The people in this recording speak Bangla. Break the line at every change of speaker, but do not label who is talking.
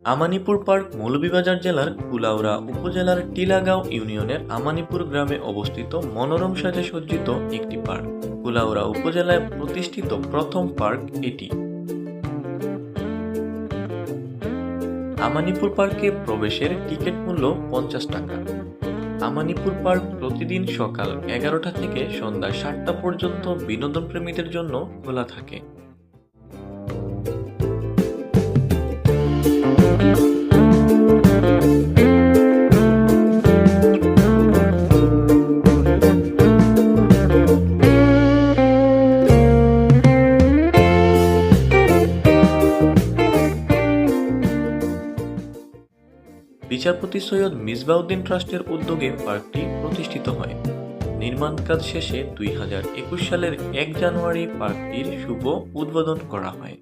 আমানীপুর পার্ক মৌলভীবাজার জেলার কুলাউড়া উপজেলার টিলাগাঁও ইউনিয়নের আমানীপুর গ্রামে অবস্থিত মনোরম সাজে সজ্জিত একটি পার্ক। কুলাউড়া উপজেলায় প্রতিষ্ঠিত প্রথম পার্ক এটি। আমানীপুর পার্কে প্রবেশের টিকিট মূল্য 50 টাকা। আমানীপুর পার্ক প্রতিদিন সকাল 11টা থেকে সন্ধ্যা 7টা পর্যন্ত বিনোদন প্রেমীদের জন্য খোলা থাকে। বিচারপতি সৈয়দ মিসবাউদ্দিন ট্রাস্টের উদ্যোগে পার্কটি প্রতিষ্ঠিত হয়। নির্মাণ কাজ শেষে 2021 সালের 1 জানুয়ারি পার্কটির শুভ উদ্বোধন করা হয়।